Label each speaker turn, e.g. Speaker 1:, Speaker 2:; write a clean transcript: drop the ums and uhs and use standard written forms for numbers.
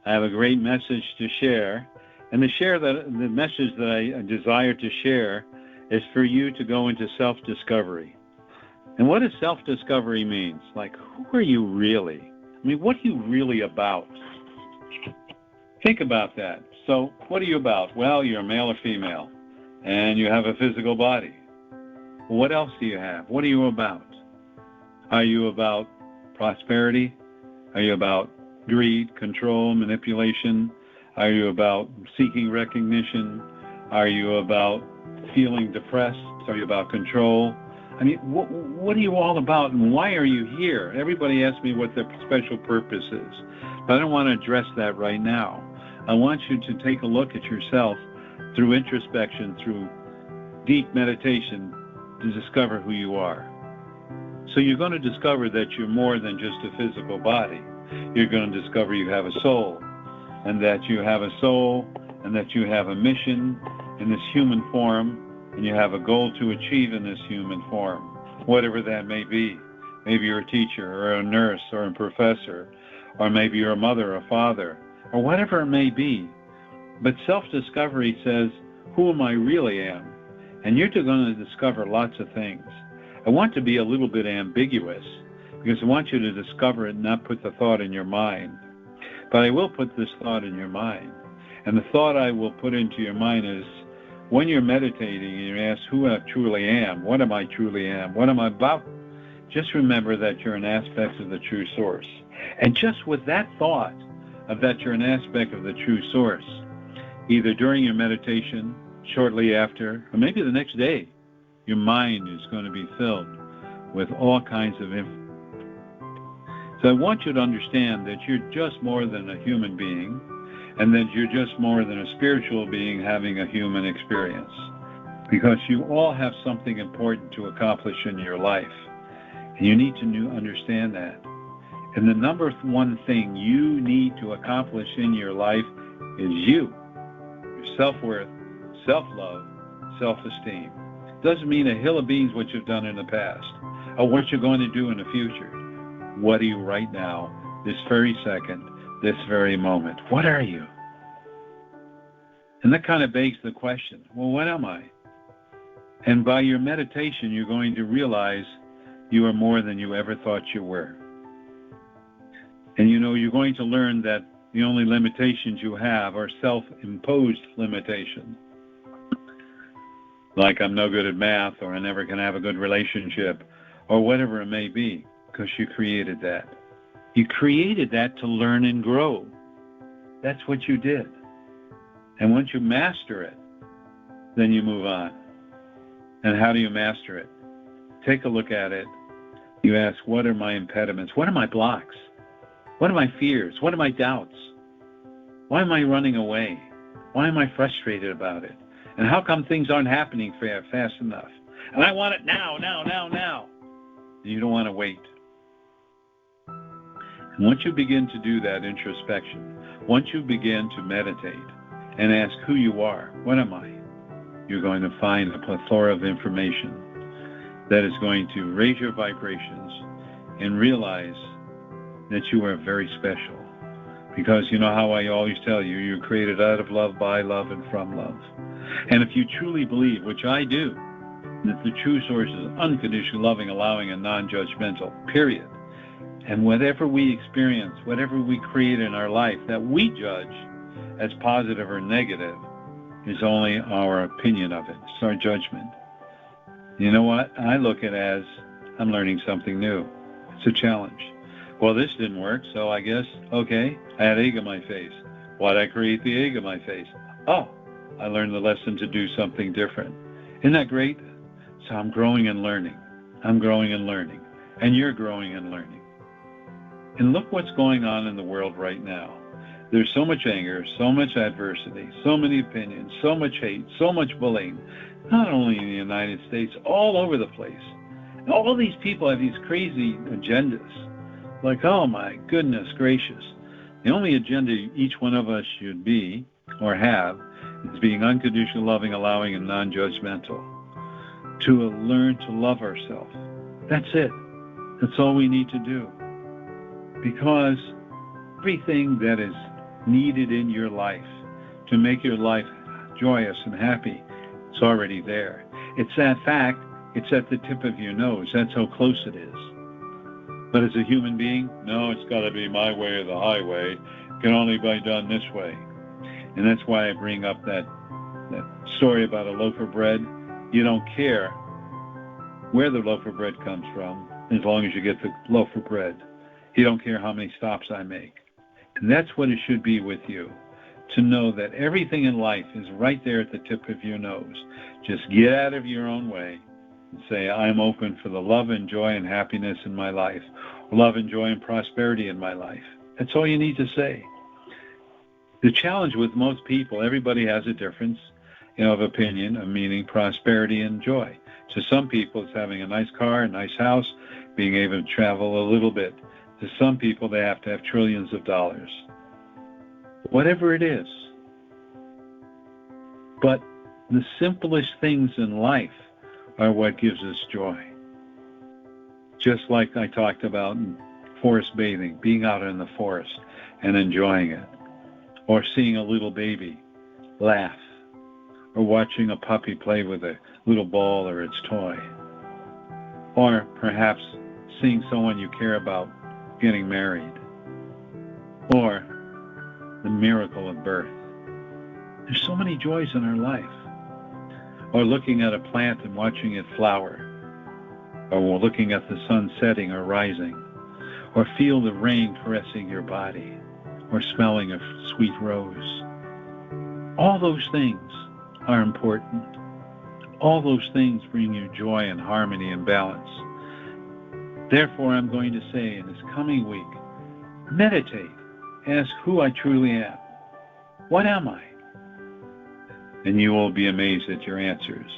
Speaker 1: I have a great message to share. And the message that I desire to share is for you to go into self-discovery. And what does self-discovery mean? Like, who are you really? I mean, what are you really about? Think about that. So, what are you about? Well, you're a male or female, and you have a physical body. What else do you have? What are you about? Are you about prosperity? Are you about greed, control, manipulation? Are you about seeking recognition? Are you about feeling depressed? Are you about control? I mean, what are you all about, and why are you here? Everybody asks me what their special purpose is, but I don't want to address that right now. I want you to take a look at yourself through introspection, through deep meditation, to discover who you are. So you're going to discover that you're more than just a physical body. You're going to discover you have a soul, and that you have a soul, and that you have a mission in this human form, and you have a goal to achieve in this human form, whatever that may be. Maybe you're a teacher, or a nurse, or a professor, or maybe you're a mother, or father, or whatever it may be. But self-discovery says, who am I really am? And you're going to discover lots of things. I want to be a little bit ambiguous, because I want you to discover it and not put the thought in your mind. But I will put this thought in your mind. And the thought I will put into your mind is, when you're meditating and you ask who I truly am, what am I truly am, what am I about, just remember that you're an aspect of the true source. And just with that thought of that you're an aspect of the true source, either during your meditation, shortly after, or maybe the next day, your mind is going to be filled with all kinds of information. So I want you to understand that you're just more than a human being, and that you're just more than a spiritual being having a human experience, because you all have something important to accomplish in your life, and you need to understand that. And the number one thing you need to accomplish in your life is you, your self-worth, self-love, self-esteem. Doesn't mean a hill of beans what you've done in the past, or what you're going to do in the future. What are you right now, this very second, this very moment? What are you? And that kind of begs the question, well, what am I? And by your meditation, you're going to realize you are more than you ever thought you were. And you're going to learn that the only limitations you have are self-imposed limitations. Like, I'm no good at math, or I never can have a good relationship, or whatever it may be, because you created that. You created that to learn and grow. That's what you did. And once you master it, then you move on. And how do you master it? Take a look at it. You ask, what are my impediments? What are my blocks? What are my fears? What are my doubts? Why am I running away? Why am I frustrated about it? And how come things aren't happening fast enough? And I want it now. And you don't want to wait. And once you begin to do that introspection, once you begin to meditate and ask who you are, what am I? You're going to find a plethora of information that is going to raise your vibrations and realize that you are very special. Because you know how I always tell you, you're created out of love, by love, and from love. And if you truly believe, which I do, that the true source is unconditionally loving, allowing, and non-judgmental, period. And whatever we experience, whatever we create in our life that we judge as positive or negative is only our opinion of it. It's our judgment. You know what? I look at it as I'm learning something new. It's a challenge. Well, this didn't work, so I guess, okay, I had egg on my face. Why'd I create the egg on my face? Oh, I learned the lesson to do something different. Isn't that great? So I'm growing and learning. I'm growing and learning. And you're growing and learning. And look what's going on in the world right now. There's so much anger, so much adversity, so many opinions, so much hate, so much bullying, not only in the United States, all over the place. And all these people have these crazy agendas. Like, oh my goodness gracious. The only agenda each one of us should be, or have, is being unconditional, loving, allowing, and non-judgmental. To learn to love ourselves. That's it. That's all we need to do. Because everything that is needed in your life to make your life joyous and happy, it's already there. It's that fact, it's at the tip of your nose. That's how close it is. But as a human being, no, it's got to be my way or the highway. It can only be done this way. And that's why I bring up that story about a loaf of bread. You don't care where the loaf of bread comes from as long as you get the loaf of bread. You don't care how many stops I make. And that's what it should be with you, to know that everything in life is right there at the tip of your nose. Just get out of your own way and say, I'm open for the love and joy and happiness in my life, love and joy and prosperity in my life. That's all you need to say. The challenge with most people, everybody has a difference of opinion, of meaning, prosperity and joy. To some people, it's having a nice car, a nice house, being able to travel a little bit. To some people, they have to have trillions of dollars. Whatever it is. But the simplest things in life are what gives us joy. Just like I talked about in forest bathing, being out in the forest and enjoying it. Or seeing a little baby laugh. Or watching a puppy play with a little ball or its toy. Or perhaps seeing someone you care about getting married. Or the miracle of birth. There's so many joys in our life. Or looking at a plant and watching it flower. Or looking at the sun setting or rising. Or feel the rain caressing your body. Or smelling a sweet rose. All those things are important. All those things bring you joy and harmony and balance. Therefore, I'm going to say in this coming week, meditate. Ask who I truly am. What am I? And you will be amazed at your answers.